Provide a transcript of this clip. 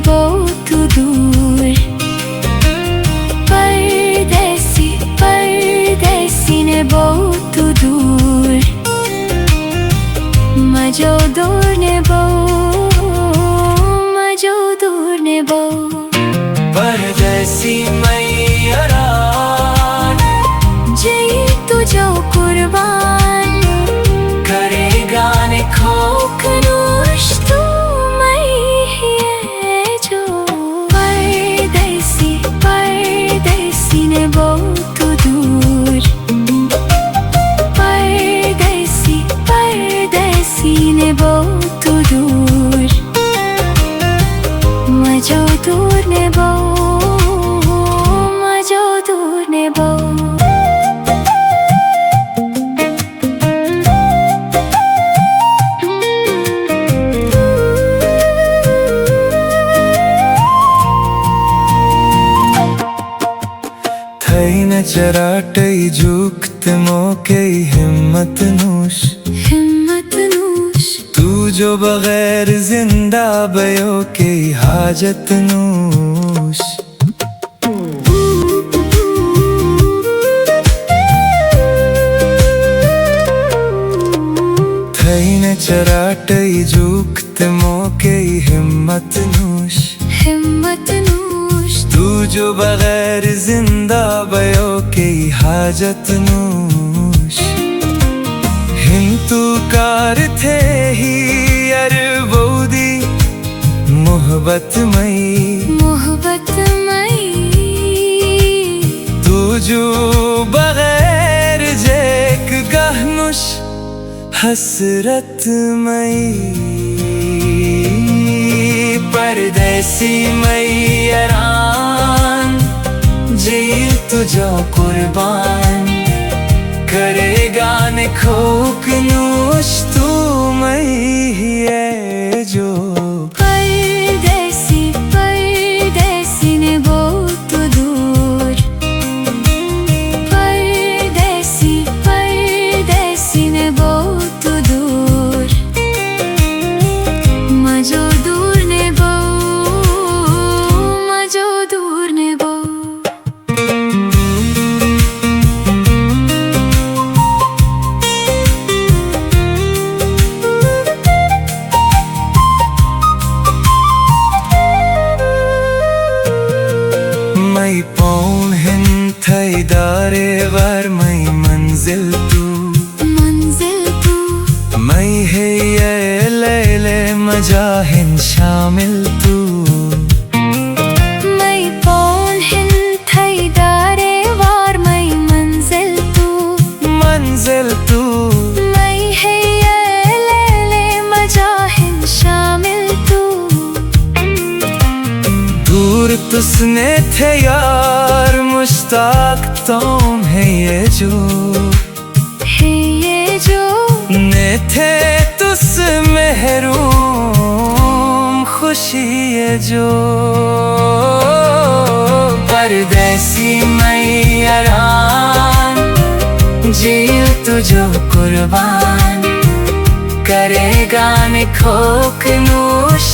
बहुत दूर। परदेसी परदेसी ने बहुत दूर, मजो दूर ने मजो दूर ने परदेसी मैयारान, जी तुझो कुर्बान करेगा ने खोकनूश तू मैं ही है जो। परदेसी परदेसी ने बहुत दूर, परदेसी परदेसी ने बहुत दूर, मजो दूर ने मजो दूर ने थैन चराटई जुक्त मोके हिम्मत नूश तू जो बगैर जिंदा बयो के हाजत नूश। थैन चराटई जुक्त मोके हिम्मत नूश तू जो बगैर जिंदा बयो के हाजत नूश। हिंतू कार थे ही अरबोदी मोहब्बत मई तू जो बगैर जेक गहनुश हसरत मई। परदेसी मैयारान, जी तुझो कुर्बान करेगा ने खोकनूश तू मैं ही है जो। परदेसी परदेसी ने बहुत दूर, परदेसी परदेसी ने बहुत दूर, मजो दूर ने मजो दूर ने मई पौन हिन थई दारे वर मई मंजिल तू मई है ये लैले मजाहिन शामिल तू। मई पौन हिन थई दारे वार मई मंजिल तू मई है ये लैले मजाहिन शामिल तू। दूर तुसने थे यार मुश्ताक तुम है ये जो ने थे तुस महरूम खुशी ये जो। परदेसी मैयारान, जी तुझो कुर्बान करेगा ने खोकनूश